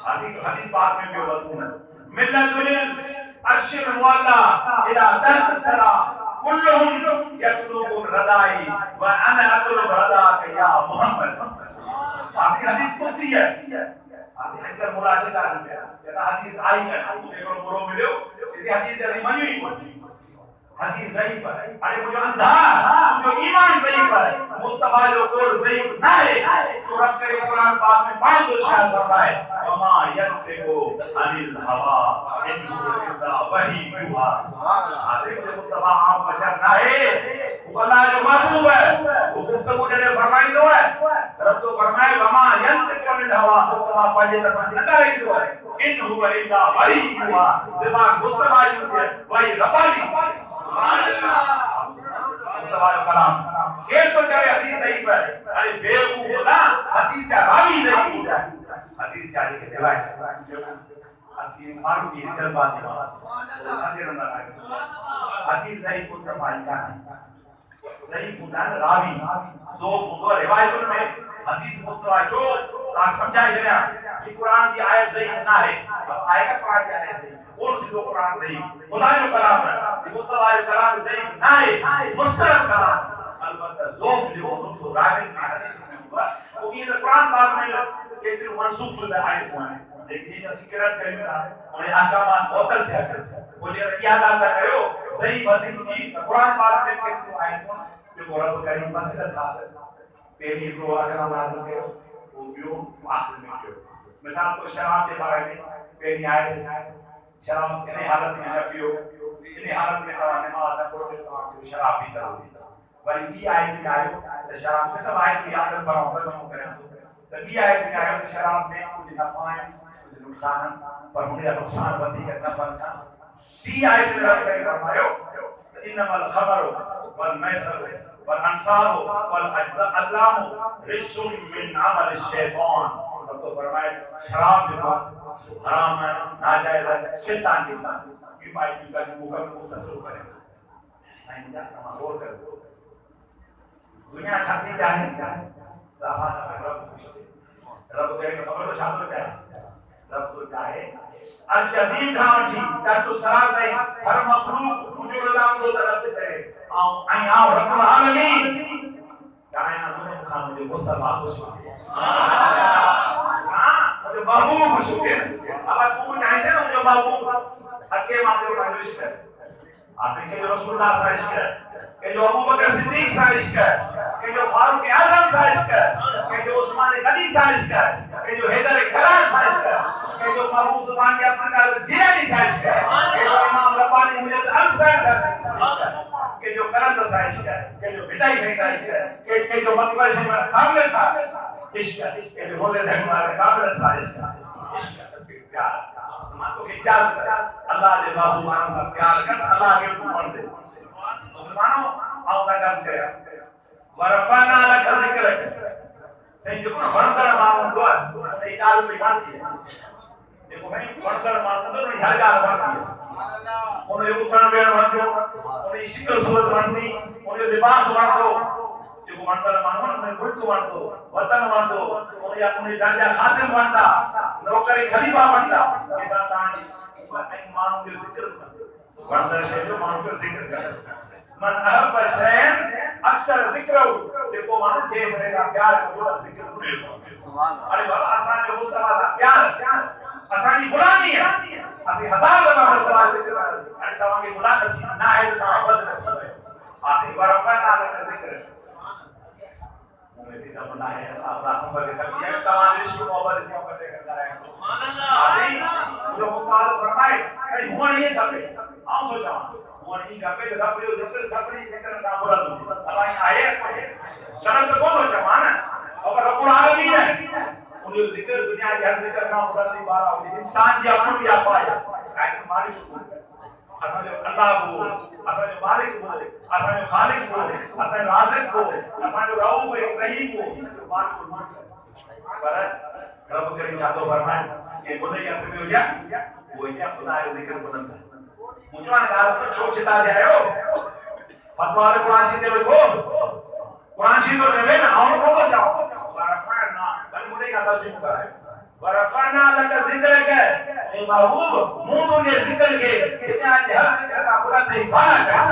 हदीस पाक में भी मज़मून है मिल्लतुल अर्शिल मुअल्ला इला दर्द सरा कुल्लुहुम यतलुबु रदाई व अना अतलुब रदाक या मोहम्मद। हदीस कुदसी है। हदीस का मुराजिदा है या हदीस आई है देखो मोरो मिलो इस हदीस जैसी मनी ही हदीस ज़ईफ है। अरे मुझे अंधा जो ईमान ज़ईफ है मुस्तफा जो कोल ज़ईफ ना है जो रब करे कुरान पाक में पांच इरशाद फरमाए वमा यंतिकु अनिल हवा इन हुवा इल्ला वही युहा। अरे मुझे मुस्तफा आप बशर ना है वो अल्लाह जो महबूब है वो गुफ्तगू जने फरमाई दो है रब तो फरमाए वमा यंतिकु अनिल हवा मुस्तफा पाले तरफ न करे दो है इन हुवा इल्ला वही युहा सिवा मुस्तफा है वही रब्बानी कलाम ये तो जब हदीस सही पर अरे बेवकूफ ना हदीस का रावी नहीं हो जाए हदीस जारी के रिवायत असली फारूक की जल बात हदीस सही को समाइका सही पुरान रावी दो रिवायतों में हदीस मुस्तफा जो आप समझाइए ना कि कुरान की आयत सही ना है आएगा कुरान की आयत और जो कुरान नहीं खुदा जो कलाम है मुस्तफा जो कलाम सही ना है मुस्तरद कलाम अलबत्ता ज़ौफ जो उसको रावी की हदीस में हुआ वो ये कुरान पाक में केतरी मनसूख शुदा आयत हुआ है लेकिन ये जिक्र करेगा और अहकाम बोतल थे बोले क्या बात करो सही हदीस की कुरान पाक में केतरी आयत हुआ जो रब करीम मसला था पहली को अगर नाज़िल के वो जो आखिर में क्यों मिसाल तो शराब के बारे में पहली आयत है शराब इन्हें हालत में न पियो इन्हें हालत में कराने वाला न करो तो शराब भी करो वही भी आयत में आयो तो शराब के सब आयत में आकर बराबर में करें तो भी आयत में आयो तो शराब में कुछ नफा है कुछ नुकसान पर उन्हें नुकसान बंदी करना पड़ता सी आयत में रब ने फरमायो इन्नमल खमरु वल मैसर वल अंसाब वल अज़लाम रिज्सुम मिन अमल शैतान। तो फरमाए शराब जो हराम है नाजायज है शैतान की बात ये बात का मुकम्मल मुस्तसर करे नहीं जाता और कर दुनिया चाहती चाहे रब करे खबर तो छात्र क्या है रब तो चाहे अशदीद खामची ताकि सरात है हर मखलूक वजूद अल्लाह को तरफ करे आओ रब्बुल आलमीन चाहे ना मुझे खान मुझे मुस्तफा को हां मुझे महबूब खुश होते अब तू चाहते ना मुझे महबूब हके मांगे मालिश कर आपने के जो रसूलुल्लाह सा इश्क है कि जो अबू बकर सिद्दीक सा इश्क है कि जो फारूक आजम सा इश्क है कि जो उस्मान गनी सा इश्क है कि जो हैदर करार सा इश्क है कि जो महबूब जुबान के अपने का जिलानी सा इश्क है कि जो इमाम रब्बानी मुझे अल सा इश्क है कि जो करंत सा इश्क है कि जो बिटाई सा इश्क है कि जो मकबल से काबिल सा इश्क है कि जो होले थे हमारे काबिल सा इश्क है प्यार तो के चाल अल्लाह दे महबूब मानो का प्यार कर अल्लाह के ऊपर दे मुसलमानों आओ ता काम करे वरफाना लक जिक्र सही जो बंदर मानो दुआ नहीं काल में मानती है देखो भाई बंदर मानो तो नहीं हर गाल मानती है उन्हें उठन बेर मानो उन्हें शिकल सूरत मानती उन्हें लिबास मानो देखो बंदर मानो उन्हें मुल्क मानो वतन मानो उन्हें अपने दर्जा खातिम मानता नौकरी खलीफा मानता ऐसा तानी मानो के जिक्र बंदर से जो मानो के जिक्र कर मन अहब शैन अक्सर जिक्र देखो मानो जे रहेगा प्यार को जिक्र पूरे अरे बाबा आसान जो मुस्तफा का प्यार आसानी गुलामी है अभी हजार दफा मुस्तफा जिक्र अरे तवांगे मुलाकात ना है तो ता बद नसीब है आखिर बरफा ना का जिक्र मेरी तमन्ना है अल्लाह खबर के तक ये तमाम इश्क मोहब्बत इसको करते करता है सुभान अल्लाह अभी जो मुस्ताद फरमाए कहीं हुआ नहीं था आओ तो जाओ हुआ नहीं का पे रब जो जिक्र सपनी जिक्र ना बोला तो अल्लाह आए गलत तो कौन हो जमाना और रब्बुल आलमीन है उन्हें जिक्र दुनिया के हर जिक्र ना बोला नहीं बारा हो इंसान जी अपनी भी आप आए ऐसे मालिक को असा जो अल्लाह को असा जो मालिक को असा जो खालिक को असा जो राज़िक को असा जो रऊफ रहीम को बात को पर रब करीम जातो फरमाए ये बोले या फिर हो गया वो क्या खुदा है जिक्र बुलंद है मुझे कहा तो छोड़ चिता जाओ फतवा कुरान से देखो कुरान से तो देवे ना हम को तो जाओ वरफाना बल मुझे का तर्जुमा है वरफाना लका जिक्र के ए महबूब मुंह तुझे जिक्र के इतने आज हर जिक्र का बुलंद ही बाला कर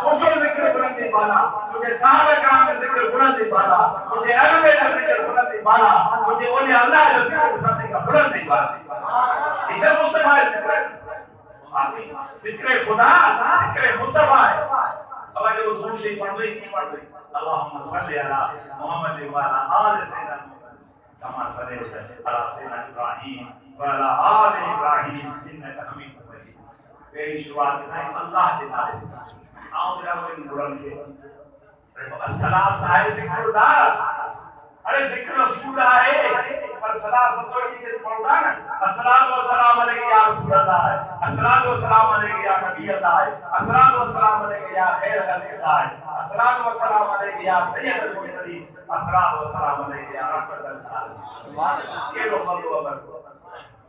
सोचो जिक्र बुलंद ही बाला तुझे साहब कराम का जिक्र बुलंद ही बाला तुझे अरबे का जिक्र बुलंद ही बाला तुझे ओले अल्लाह का जिक्र सब का बुलंद ही बाला इसे मुस्तफा जिक्र जिक्र खुदा जिक्र मुस्तफा है अब अगर वो दूर से पढ़ रही की पढ़ रही अल्लाहुम्मा सल्ली अला मुहम्मद व अला आलि सय्यिदना कमा सल्लैता अला सय्यिदना इब्राहीम व अला आलि इब्राहीम इन्नका हमीदुम मजीद। मेरी शुरुआत है अल्लाह के नाम से आओ जरा वो बुलंद के अस्सलात है जिक्रुल्लाह अरे जिक्र रसूल है पर सलात तो ये पढ़ता ना अस्सलातु वस्सलाम अलैका या रसूल अल्लाह अस्सलातु वस्सलाम अलैका या नबी अल्लाह अस्सलातु वस्सलाम अलैका या खैर खल्क़िल्लाह अस्सलातु वस्सलाम अलैका या सय्यदुल मुरसलीन अस्सलातु वस्सलाम अलैका या रहमतुल लिल आलमीन। सुभान अल्लाह ये लो मल्लो अमर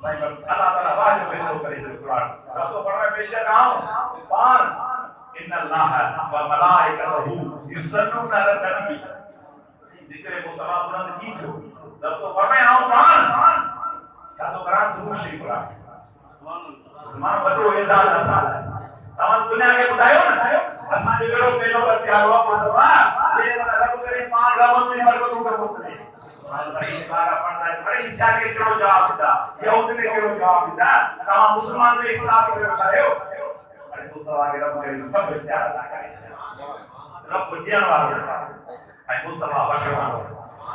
भाई अल्लाह ताला वाजिब पेश करे कुरान रब तो पढ़ रहे बेशक आओ पार इन्नल्लाह व मलाइकतहू युसल्लूना अला नबी जिक्र मुस्तफा बुलंद की जो जब तो पढ़ रहे आओ पार क्या तो कुरान दुरूद शरीफ कुरान मुसलमान बतो एजाज असाल तमाम दुनिया के बुधायो ना असा जो केड़ो पेलो पर प्यार हुआ मुस्तफा ये मतलब रब करे पार रब में बरकत ऊपर पहुंचे बड़ी बारा पढ़ता है बड़ी इशारे के केड़ो जवाब दिता यहूद ने केड़ो जवाब दिता तमाम मुसलमान में इख्तिलाफ करे उठायो अरे मुस्तफा के रब करे सब प्यार अदा करे रब को दिया वाला है मुस्तफा वठण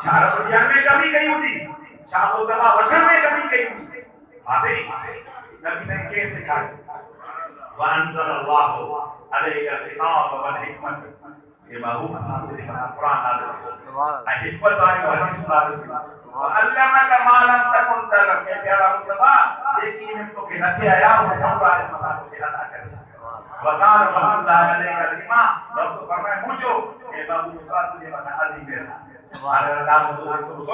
चार बुनियाद में कमी कही होती चार मुस्तफा वठण में कमी कही होती आते नबी ने के सिखाया व अंज़लल्लाहु अलैका किताब व हिकमत ये महबूब असाद ने कुरान नाज़िल है हिकमत वाली हदीस नाज़िल व अल्लमका मा लम तकुन तअलम के प्यारा मुस्तफा यकीन तो के नचे आया वो सब राज मसाल के अदा कर वकाल रहमतुल्लाह अलैका लिमा रब तो फरमाए मुझो ए महबूब असाद ने बता अली में सुभान अल्लाह तो